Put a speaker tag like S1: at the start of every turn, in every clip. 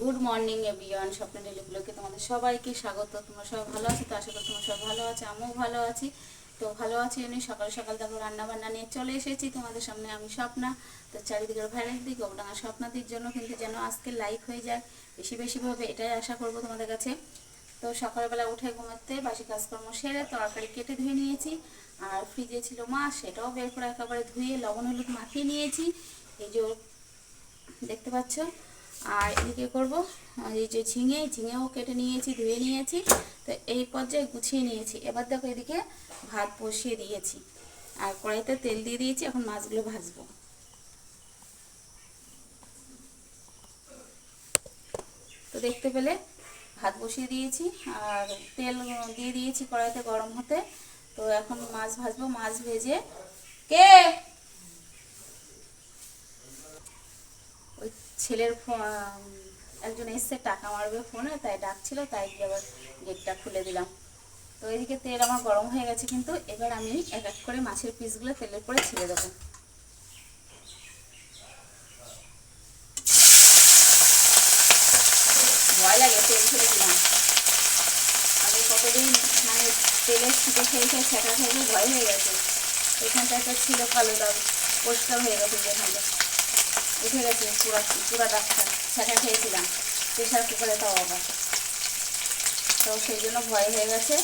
S1: Good morning everyone, স্বপ্ন daily ব্লগে তোমাদের সবাইকে স্বাগত। তোমরা সবাই ভালো আছো? তো আশা করি তোমরা সবাই ভালো আছো, আমিও ভালো আছি। তো ভালো আছি এমনি সকাল সকাল দেখো রান্না বান্না নিয়ে চলে এসেছি তোমাদের সামনে। আমি স্বপ্না। তো চারিদিকের ভাইরাস দিক গোবডাঙ্গা স্বপ্নাদির জন্য কিন্তু যেন আজকে লাইক হয়ে যায় বেশি বেশিভাবে, এটাই আশা করবো তোমাদের কাছে। তো সকালবেলা উঠে ঘুমাতে বাসি কাজকর্ম সেরে তরকারি কেটে ধুয়ে নিয়েছি। আর ফ্রিজে ছিল মাছ, সেটাও বের করে একেবারে ধুয়ে লবণ হলুদ মাখিয়ে নিয়েছি, এই যে দেখতে পাচ্ছ। আর এদিকে করবো এই যে ঝিঙেও কেটে নিয়েছি, ধুয়ে নিয়েছি। তো এই পর্যায়ে গুছিয়ে নিয়েছি। এবার দেখো এদিকে ভাত বসিয়ে দিয়েছি আর কড়াইতে তেল দিয়ে দিয়েছি। এখন মাছগুলো ভাজবো। তো দেখতে পেলে ভাত বসিয়ে দিয়েছি আর তেল দিয়ে দিয়েছি কড়াইতে গরম হতে। তো এখন মাছ ভাজবো। মাছ ভেজে কে ওই ছেলের একজন এসছে টাকা মারবে ফোনে, তাই ডাকছিল, তাই আবার গেটটা খুলে দিলাম। তো এদিকে তেল আমার গরম হয়ে গেছে, কিন্তু এবার আমি এক এক করে মাছের পিসগুলো তেলের পরে ছেড়ে দেবো। ভয় লাগে তেল ছেড়ে দিলাম। আমি কতদিন মানে তেলের ছিটে খেয়ে খেয়ে ছেঁকা খেয়ে ভয় হয়ে গেছে। এখানটা একটা ছিল কালো দাগ, পরিষ্কার হয়ে গেছে, যেখানটা উঠে গেছে পুরা পুরা দাগটা। ছেঁকা খেয়েছিলাম প্রেশার কুকারে, তাও আবার। তো সেই জন্য ভয় হয়ে গেছে।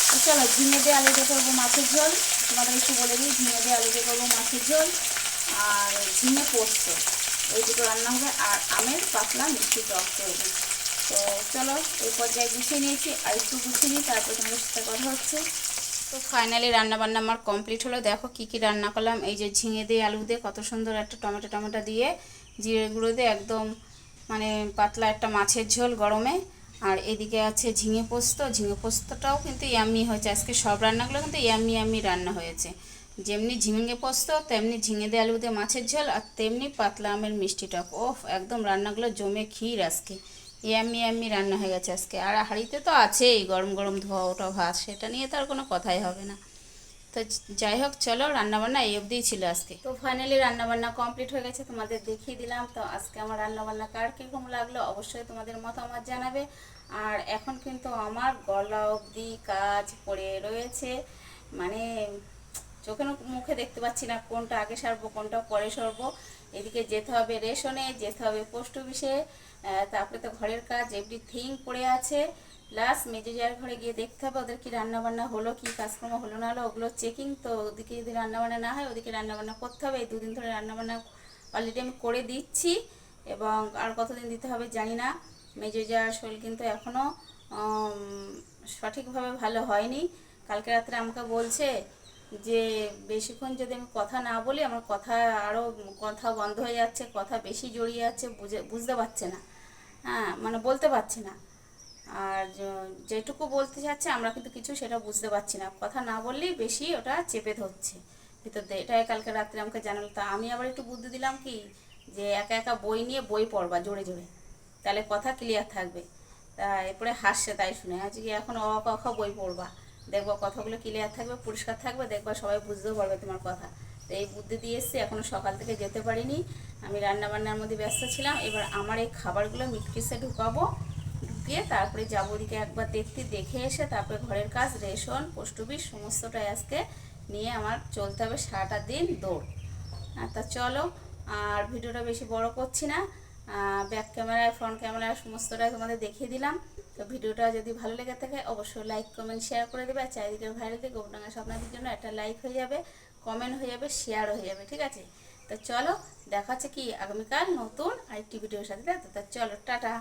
S1: তো চলো ঝিঙে দিয়ে আলু দিয়ে করবো মাছের ঝোল। তোমাদের একটু বলে দিই, ঝিঙে দিয়ে আলু দিয়ে করবো মাছের ঝোল আর ঝিঙে পোস্ত, এই দুটো রান্না হবে। আর আমের পাতলা মিষ্টি টক করবো। তো চলো এই পর্যায়ে গুছিয়ে নিয়েছি, আর একটু গুছিয়ে নিই, তারপর তোমাদের সাথে কথা হচ্ছে। তো ফাইনালি রান্নাবান্না আমার কমপ্লিট হলো। দেখো কি কি রান্না করলাম। এই যে ঝিঙে দিয়ে আলু দিয়ে কত সুন্দর একটা টমেটো দিয়ে জিরে গুঁড়ো দিয়ে একদম মানে পাতলা একটা মাছের ঝোল গরমে। আর এদিকে আছে ঝিঙে পোস্তটাও কিন্তু ইয়াম্মি হয়েছে। আজকে সব রান্নাগুলো কিন্তু ইয়াম্মি রান্না হয়েছে। যেমনি ঝিঙে পোস্ত, তেমনি ঝিঙে দিয়ে আলু দিয়ে মাছের ঝোল, আর তেমনি পাতলা আমের মিষ্টি টক। ওফ, একদম রান্নাগুলো জমে ক্ষীর আজকে। ইয়াম্মি রান্না হয়ে গেছে আজকে। আর হাঁড়িতে তো আছেই গরম গরম ধোয়া ওটা ভাত, সেটা নিয়ে তো আর কোনো কথাই হবে না। তো যাই হোক, চলো রান্নাবান্না এই অবধিই ছিল আজকে। তো ফাইনালি রান্নাবান্না কমপ্লিট হয়ে গেছে, তোমাদের দেখিয়ে দিলাম। তো আজকে আমার রান্নাবান্না কার কীরকম লাগলো অবশ্যই তোমাদের মতামত জানাবে। আর এখন কিন্তু আমার গলা অবধি কাজ পড়ে রয়েছে, মানে চোখে মুখে দেখতে পাচ্ছি না কোনটা আগে সারবো কোনটা পরে সারবো। এদিকে যেতে হবে রেশনে, যেতে হবে পোস্ট অফিসে, তারপরে তো ঘরের কাজ এভরিথিং পড়ে আছে। প্লাস মেজে যাওয়ার ঘরে গিয়ে দেখতে হবে ওদের কি রান্নাবান্না হলো, কি কাজকর্ম হলো না হলো, ওগুলো চেকিং। তো ওদিকে যদি রান্নাবান্না না হয় ওদিকে রান্নাবান্না করতে হবে। এই দুদিন ধরে রান্নাবান্না অলরেডি আমি করে দিচ্ছি, এবং আর কতদিন দিতে হবে জানি না। মেজে যাওয়ার শরীর কিন্তু এখনও সঠিকভাবে ভালো হয়নি। কালকে রাত্রে আমাকে বলছে যে বেশিক্ষণ যদি আমি কথা না বলি আমার কথা আরও কথা বন্ধ হয়ে যাচ্ছে, কথা বেশি জড়িয়ে যাচ্ছে, বুঝতে পারছে না। হ্যাঁ, মানে বলতে পারছে না। আর যেটুকু বলতে চাচ্ছে আমরা কিন্তু কিছু সেটা বুঝতে পারছি না। কথা না বললেই বেশি ওটা চেপে ধরছে ভিতর দিয়ে। এটাই কালকে রাত্রে আমাকে জানালো। তা আমি আবার একটু বুদ্ধি দিলাম কি, যে একা একা বই নিয়ে বই পড়বা জোরে জোরে, তাহলে কথা ক্লিয়ার থাকবে। তা এরপরে হাসছে তাই শুনে। আজকে এখন অ ক খ বই পড়বা, দেখবো কথাগুলো ক্লিয়ার থাকবে, পরিষ্কার থাকবে, দেখবা সবাই বুঝতেও পারবে তোমার কথা। তো এই বুদ্ধি দিয়ে এসছি। এখনও সকাল থেকে যেতে পারিনি, আমি রান্নাবান্নার মধ্যে ব্যস্ত ছিলাম। এবার আমার এই খাবারগুলো মিটকিসে ঢুকাবো, ঢুকিয়ে তারপরে যাবো ওদিকে একবার দেখে এসে তারপরে ঘরের কাজ, রেশন, পোস্ট অফিস সমস্তটাই আজকে নিয়ে আমার চলতে হবে সারাটা দিন দৌড়। তা চলো, আর ভিডিওটা বেশি বড় করছি না। ব্যাক ক্যামেরায় ফ্রন্ট ক্যামেরায় সমস্তটাই তোমাদের দেখিয়ে দিলাম। তো ভিডিওটা যদি ভালো লেগে থাকে অবশ্যই লাইক কমেন্ট শেয়ার করে দেবে। আর চারিদিকের ভাইরাল থেকে গোবডাঙ্গা স্বপ্নাদির জন্য একটা লাইক হয়ে যাবে, কমেন্ট হয়ে যাবে, শেয়ার হয়ে যাবে, ঠিক আছে? তো চলো, দেখা হচ্ছে কি আগামীকাল নতুন আরেকটি ভিডিওর সাথে। তো চলো, টাটা।